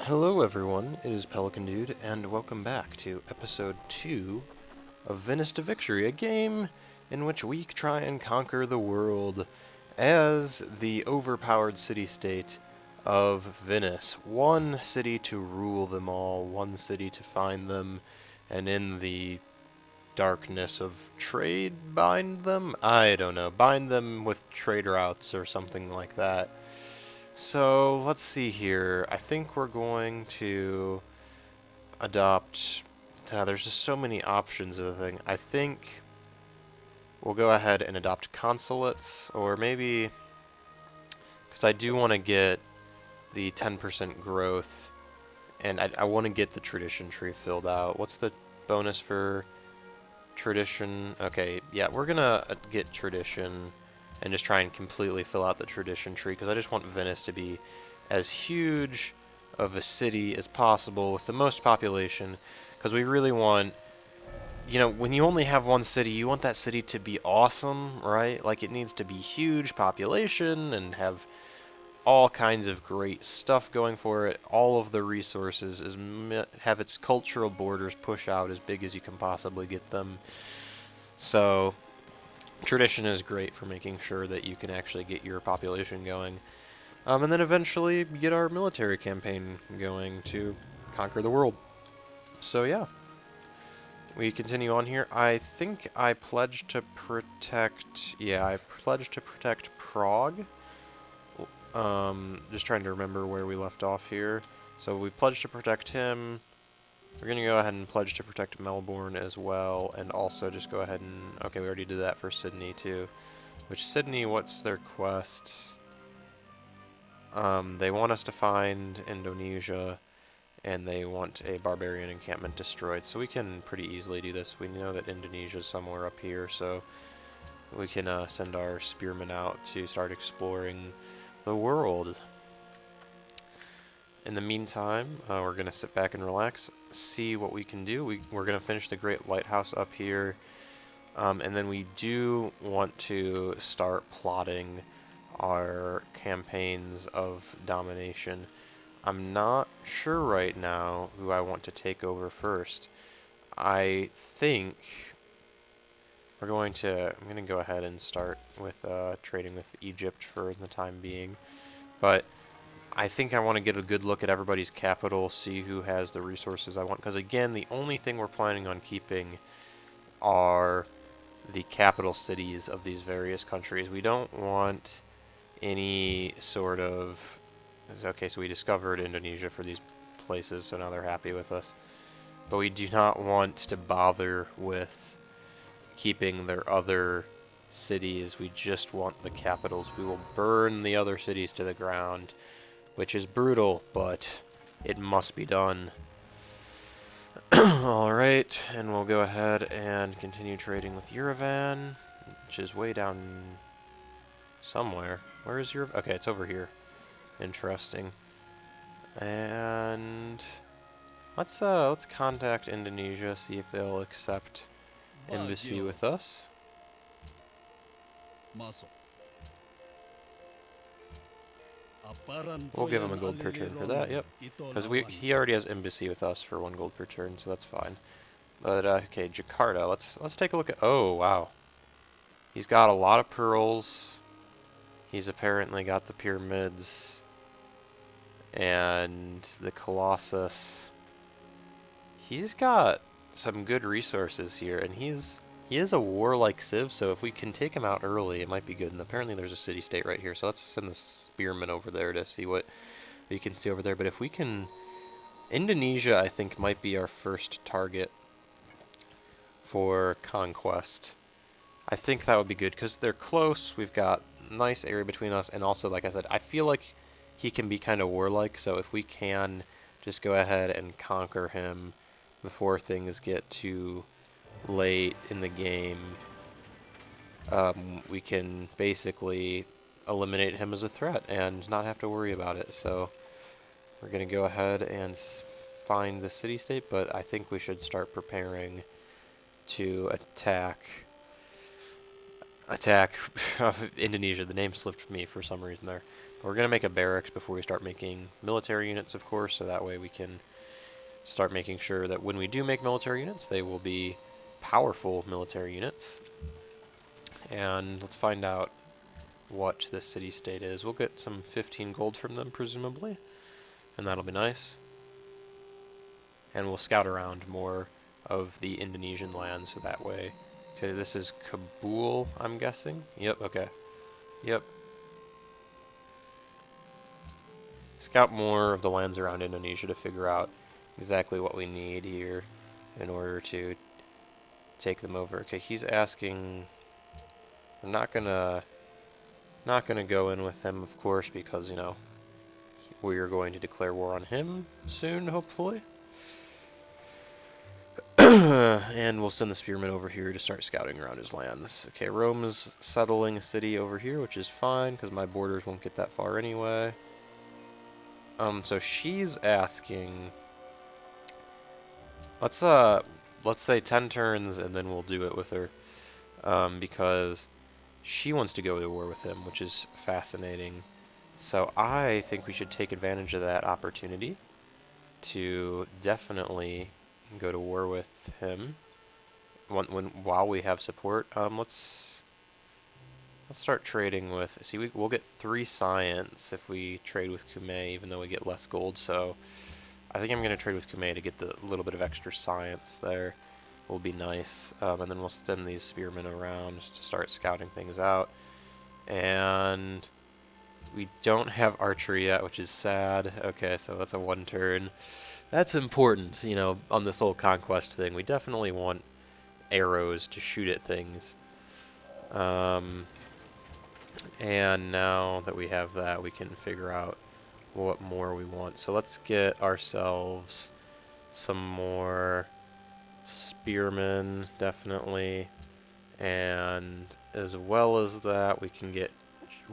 Hello everyone, it is Pelican Dude, and welcome back to episode 2 of Venice to Victory, a game in which we try and conquer the world as the overpowered city-state of Venice. One city to rule them all, one city to find them, and in the darkness of trade, bind them? I don't know, bind them with trade routes or something like that. So let's see here. I think we're going to adopt. There's just so many options of the thing. I think we'll go ahead and adopt consulates, or maybe because I do want to get the 10% growth, and I want to get the tradition tree filled out. What's the bonus for tradition? Okay, yeah, we're gonna get tradition and just try and completely fill out the tradition tree because I just want Venice to be as huge of a city as possible with the most population because we really want, when you only have one city, you want that city to be awesome, right? Like it needs to be huge population and have all kinds of great stuff going for it. All of the resources have its cultural borders push out as big as you can possibly get them. So tradition is great for making sure that you can actually get your population going. And then eventually get our military campaign going to conquer the world. So yeah, we continue on here. I think I pledged to protect, yeah, I pledged to protect Prague. Just trying to remember where we left off here. So we pledged to protect him. We're going to go ahead and pledge to protect Melbourne as well, and also just go ahead and... Okay, we already did that for Sydney, too. Which, Sydney, what's their quests? They want us to find Indonesia, and they want a barbarian encampment destroyed. So we can pretty easily do this. We know that Indonesia's somewhere up here, so we can send our spearmen out to start exploring the world. In the meantime, we're going to sit back and relax, see what we can do. We're going to finish the Great Lighthouse up here, and then we do want to start plotting our campaigns of domination. I'm not sure right now who I want to take over first. I think I'm going to go ahead and start with trading with Egypt for the time being, but I think I want to get a good look at everybody's capital, see who has the resources I want. Because again, the only thing we're planning on keeping are the capital cities of these various countries. We don't want any sort of... Okay, so we discovered Indonesia for these places, so now they're happy with us. But we do not want to bother with keeping their other cities. We just want the capitals. We will burn the other cities to the ground, which is brutal, but it must be done. Alright, and we'll go ahead and continue trading with Yerevan, which is way down somewhere. Where is Yerevan? Okay, it's over here. Interesting. And let's contact Indonesia, see if they'll accept embassy with us. We'll give him a gold per turn for that, yep. Because he already has embassy with us for 1 gold per turn, so that's fine. But, okay, Jakarta, let's take a look at... Oh, wow. He's got a lot of pearls. He's apparently got the pyramids. And the Colossus. He's got some good resources here, and he is a warlike civ, so if we can take him out early, it might be good. And apparently there's a city-state right here, so let's send the spearmen over there to see what we can see over there. But if we can... Indonesia, I think, might be our first target for conquest. I think that would be good, because they're close, we've got nice area between us, and also, like I said, I feel like he can be kind of warlike, so if we can just go ahead and conquer him before things get too late in the game, we can basically eliminate him as a threat and not have to worry about it. So we're going to go ahead and find the city-state, but I think we should start preparing to attack. attack Indonesia. The name slipped me for some reason there. But we're going to make a barracks before we start making military units, of course, so that way we can start making sure that when we do make military units, they will be powerful military units. And let's find out what this city-state is. We'll get some 15 gold from them, presumably, and that'll be nice. And we'll scout around more of the Indonesian land, so that way... Okay, this is Kabul, I'm guessing? Yep, okay. Yep. Scout more of the lands around Indonesia to figure out exactly what we need here in order to take them over. Okay, he's asking... I'm not gonna go in with him, of course, because, you know, we're going to declare war on him soon, hopefully. And we'll send the spearmen over here to start scouting around his lands. Okay, Rome's settling a city over here, which is fine, because my borders won't get that far anyway. So she's asking... Let's say 10 turns, and then we'll do it with her. Because she wants to go to war with him, which is fascinating. So I think we should take advantage of that opportunity to definitely go to war with him while we have support. Let's start trading with... See, we'll get 3 science if we trade with Kume, even though we get less gold. So I think I'm going to trade with Kume to get the little bit of extra science there. Will be nice. And then we'll send these spearmen around to start scouting things out. And we don't have archery yet, which is sad. Okay, so that's a 1 turn. That's important, you know, on this whole conquest thing. We definitely want arrows to shoot at things. And now that we have that, we can figure out what more we want. So let's get ourselves some more spearmen, definitely. And as well as that, we'll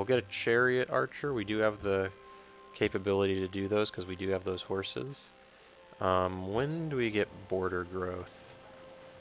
get a chariot archer. We do have the capability to do those because we do have those horses. When do we get border growth?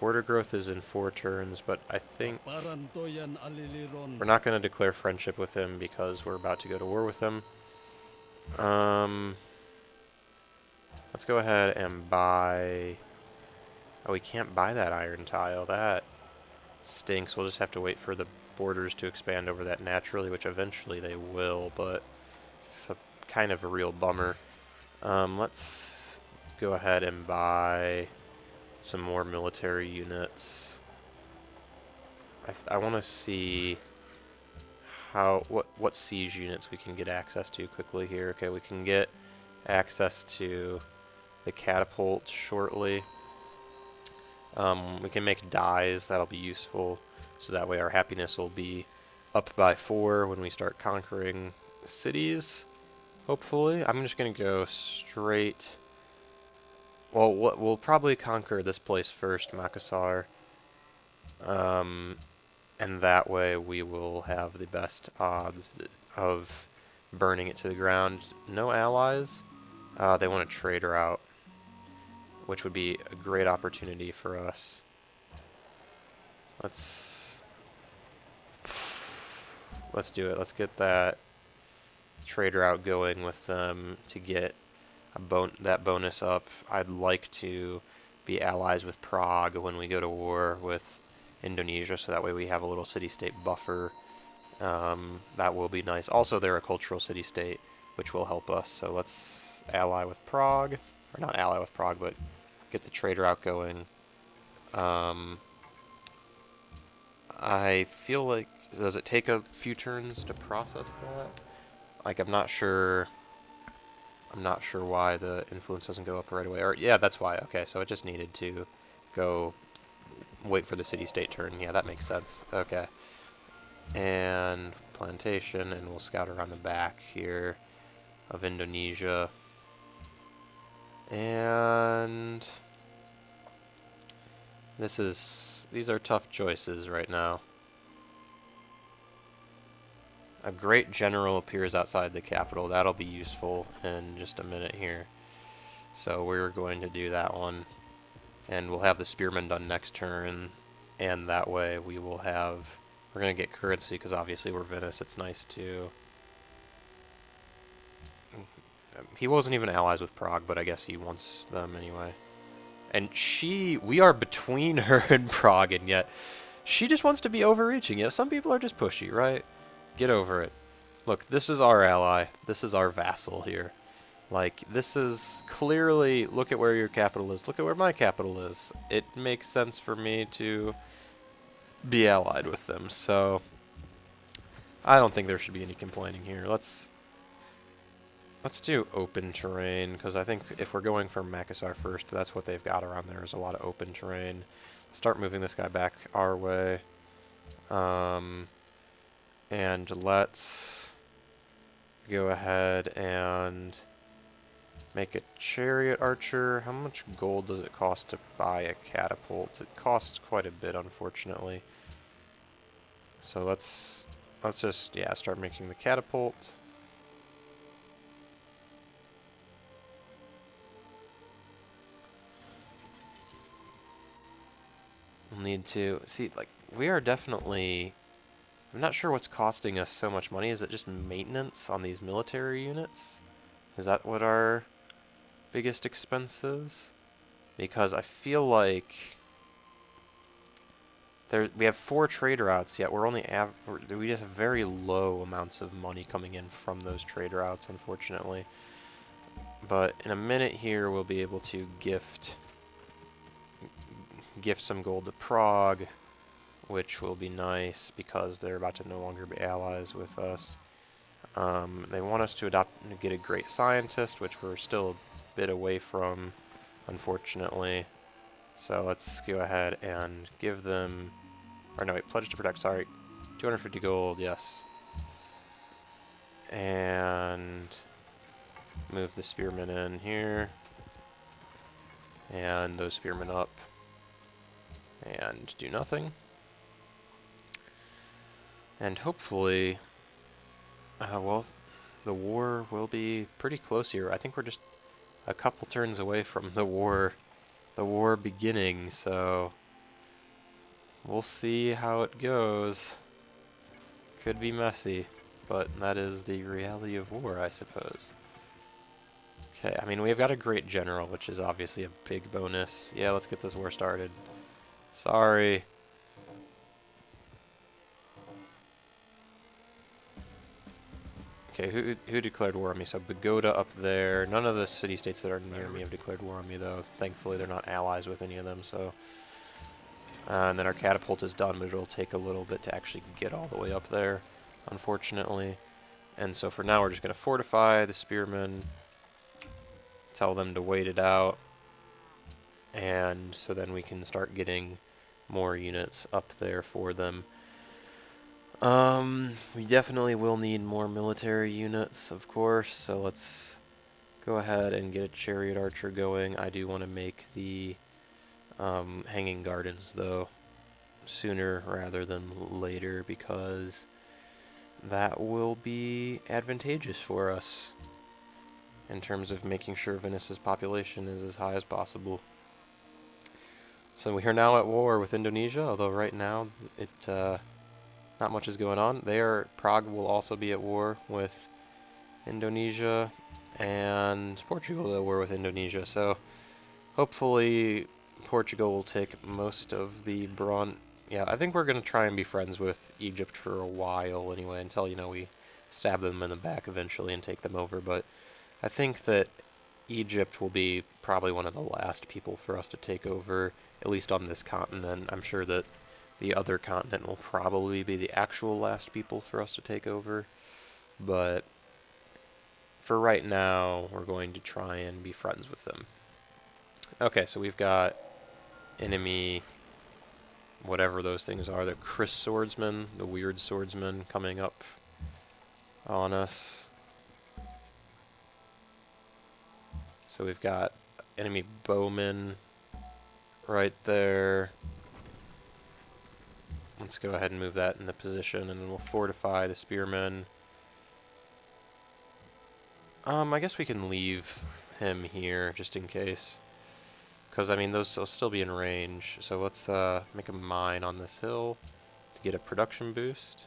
Border growth is in 4 turns, but I think we're not going to declare friendship with him because we're about to go to war with him. Let's go ahead and buy... Oh, we can't buy that iron tile. That stinks. We'll just have to wait for the borders to expand over that naturally, which eventually they will, but it's kind of a real bummer. Let's go ahead and buy some more military units. I want to see what siege units we can get access to quickly here. Okay, we can get access to the catapult shortly. We can make dyes. That'll be useful, so that way our happiness will be up by 4 when we start conquering cities, hopefully. I'm just going to go straight... Well, we'll probably conquer this place first, Makassar. And that way we will have the best odds of burning it to the ground. No allies. They want a trader out, which would be a great opportunity for us. Let's do it. Let's get that trader out going with them to get that bonus up. I'd like to be allies with Prague when we go to war with Indonesia, so that way we have a little city-state buffer. That will be nice. Also, they're a cultural city-state, which will help us. So let's ally with Prague, or not ally with Prague, but get the trader out going. I feel like, does it take a few turns to process that? Like, I'm not sure why the influence doesn't go up right away. Or yeah, that's why. Okay, so it just needed to go wait for the city-state turn. Yeah, that makes sense. Okay. And plantation, and we'll scout around the back here of Indonesia. And these are tough choices right now. A great general appears outside the capital. That'll be useful in just a minute here. So we're going to do that one. And we'll have the spearmen done next turn. And that way we will have We're going to get currency because obviously we're Venice. It's nice to... He wasn't even allies with Prague, but I guess he wants them anyway. And we are between her and Prague, and yet she just wants to be overreaching. Yeah, some people are just pushy, right? Get over it. Look, this is our ally. This is our vassal here. Like, this is clearly, look at where your capital is. Look at where my capital is. It makes sense for me to be allied with them, so I don't think there should be any complaining here. Let's do open terrain, because I think if we're going for Makassar first, that's what they've got around there is a lot of open terrain. Start moving this guy back our way. And let's go ahead and make a chariot archer. How much gold does it cost to buy a catapult? It costs quite a bit, unfortunately. So let's just, yeah, start making the catapult. We'll need to see, like, we are definitely, I'm not sure what's costing us so much money. Is it just maintenance on these military units? Is that what our biggest expense is? Because I feel like we have 4 trade routes, yet we're only we just have very low amounts of money coming in from those trade routes, unfortunately. But in a minute here, we'll be able to gift some gold to Prague, which will be nice because they're about to no longer be allies with us. They want us to get a great scientist, which we're still a bit away from, unfortunately. So let's go ahead and give them, or no, wait, pledge to protect, sorry. 250 gold, yes. And move the spearmen in here. And those spearmen up. And do nothing. And hopefully, well, the war will be pretty close here. I think we're just a couple turns away from the war beginning, so we'll see how it goes. Could be messy, but that is the reality of war, I suppose. Okay, I mean, we've got a great general, which is obviously a big bonus. Yeah, let's get this war started. Sorry. Okay, who declared war on me? So Bogota up there. None of the city-states that are near me have declared war on me, though. Thankfully, they're not allies with any of them, so... and then our catapult is done, but it'll take a little bit to actually get all the way up there, unfortunately. And so for now, we're just going to fortify the spearmen, tell them to wait it out, and so then we can start getting more units up there for them. We definitely will need more military units, of course, so let's go ahead and get a chariot archer going. I do want to make the hanging gardens, though, sooner rather than later, because that will be advantageous for us in terms of making sure Venice's population is as high as possible. So we are now at war with Indonesia, although right now not much is going on. Prague will also be at war with Indonesia, and Portugal at war with Indonesia. So hopefully Portugal will take most of the brunt. Yeah, I think we're going to try and be friends with Egypt for a while anyway, until, we stab them in the back eventually and take them over. But I think that Egypt will be probably one of the last people for us to take over, at least on this continent. I'm sure that the other continent will probably be the actual last people for us to take over. But for right now, we're going to try and be friends with them. Okay, so we've got enemy, whatever those things are, the Chris swordsman, the weird swordsman coming up on us. So we've got enemy bowmen right there. Let's go ahead and move that into position, and then we'll fortify the spearmen. I guess we can leave him here just in case, because I mean those will still be in range. So let's make a mine on this hill. to get a production boost.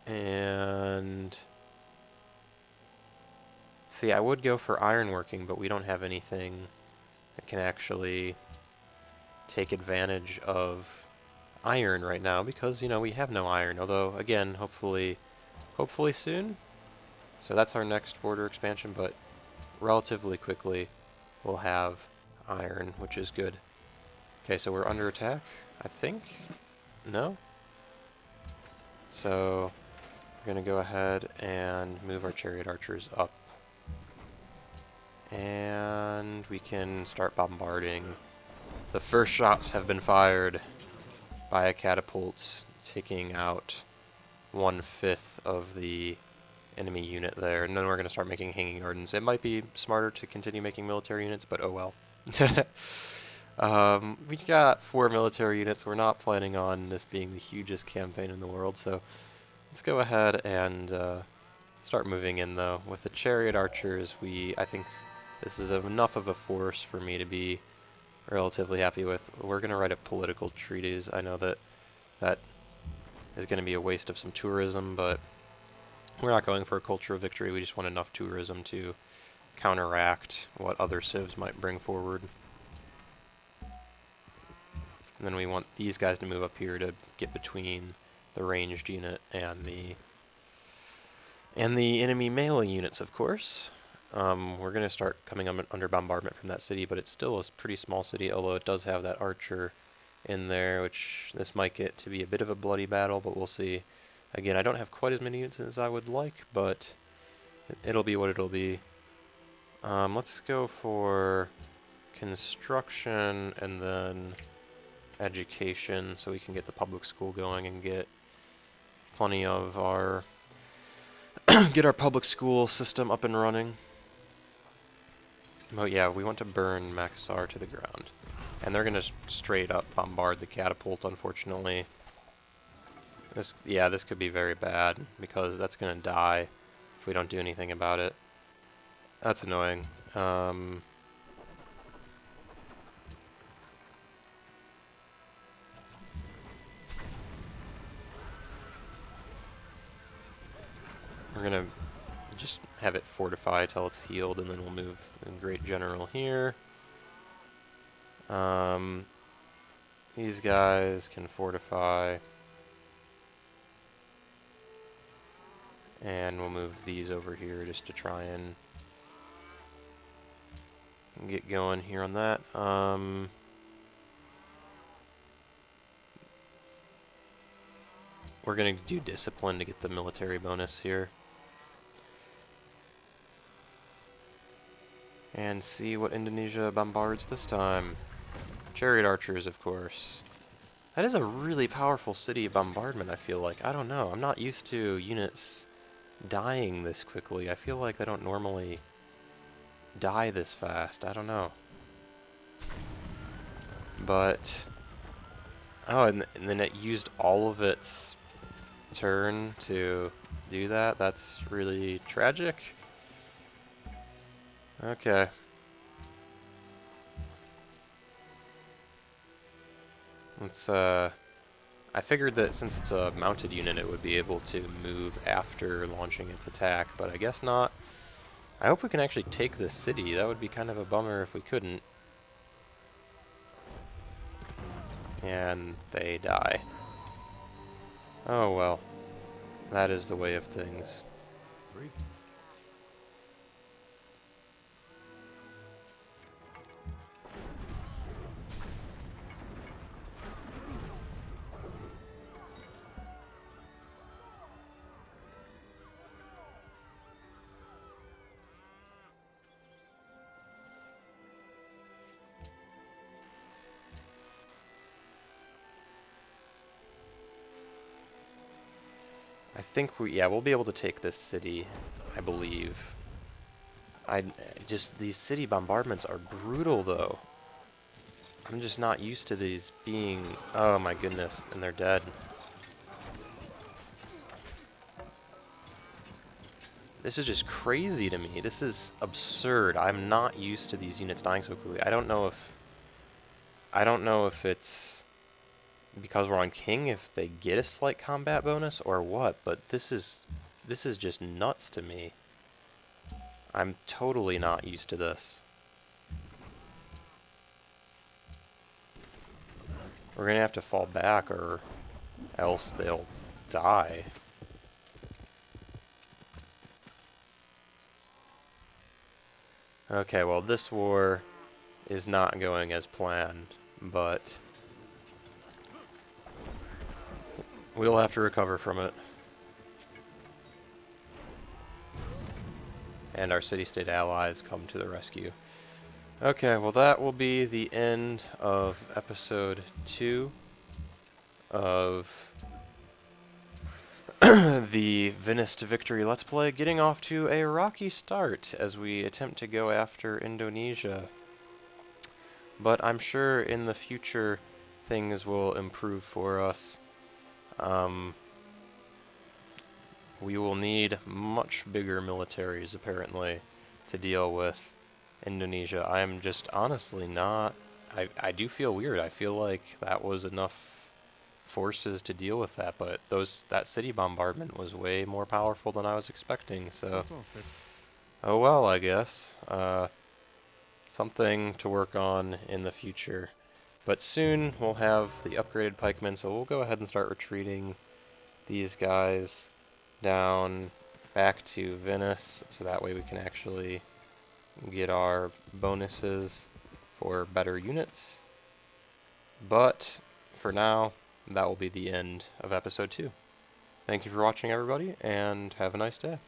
And see, I would go for ironworking, but we don't have anything that can actually take advantage of iron right now because, you know, we have no iron. Although, again, hopefully soon. So that's our next border expansion, but relatively quickly we'll have iron, which is good. Okay, so we're under attack, I think? No? So we're going to go ahead and move our chariot archers up. And we can start bombarding. The first shots have been fired by a catapult, taking out 1/5 of the enemy unit there. And then we're going to start making hanging gardens. It might be smarter to continue making military units, but oh well. We got 4 military units. We're not planning on this being the hugest campaign in the world, so let's go ahead and start moving in, though. With the chariot archers, I think this is enough of a force for me to be relatively happy with. We're going to write a political treatise. I know that is going to be a waste of some tourism, but we're not going for a culture of victory. We just want enough tourism to counteract what other civs might bring forward. And then we want these guys to move up here to get between the ranged unit and the enemy melee units, of course. We're going to start coming under bombardment from that city, but it's still a pretty small city, although it does have that archer in there, which this might get to be a bit of a bloody battle, but we'll see. Again, I don't have quite as many units as I would like, but it'll be what it'll be. Let's go for construction and then education so we can get the public school going and get plenty of our get our public school system up and running. Oh yeah, we want to burn Makassar to the ground. And they're going to straight up bombard the catapult, unfortunately. This could be very bad, because that's going to die if we don't do anything about it. That's annoying. We're going to just have it fortify till it's healed, and then we'll move the Great General here. These guys can fortify. And we'll move these over here just to try and get going here on that. We're going to do discipline to get the military bonus here. And see what Indonesia bombards this time. Chariot archers, of course. That is a really powerful city bombardment, I feel like. I don't know. I'm not used to units dying this quickly. I feel like they don't normally die this fast. I don't know. But oh, and then it used all of its turn to do that. That's really tragic. Okay. Let's I figured that since it's a mounted unit, it would be able to move after launching its attack, but I guess not. I hope we can actually take this city. That would be kind of a bummer if we couldn't. And they die. Oh well. That is the way of things. I think we'll be able to take this city, I believe. These city bombardments are brutal, though. I'm just not used to these being, oh my goodness, and they're dead. This is just crazy to me. This is absurd. I'm not used to these units dying so quickly. I don't know if it's because we're on King if they get a slight combat bonus or what, but this is just nuts to me. I'm totally not used to this. We're gonna have to fall back or else they'll die. Okay, well this war is not going as planned, but we'll have to recover from it. And our city-state allies come to the rescue. Okay, well that will be the end of episode 2 of the Venice to Victory Let's Play, getting off to a rocky start as we attempt to go after Indonesia. But I'm sure in the future things will improve for us. We will need much bigger militaries, apparently, to deal with Indonesia. I'm just honestly not... I do feel weird. I feel like that was enough forces to deal with that, but that city bombardment was way more powerful than I was expecting, so... Oh well, I guess. Something to work on in the future. But soon we'll have the upgraded pikemen, so we'll go ahead and start retreating these guys down back to Venice, so that way we can actually get our bonuses for better units. But for now, that will be the end of episode 2. Thank you for watching, everybody, and have a nice day.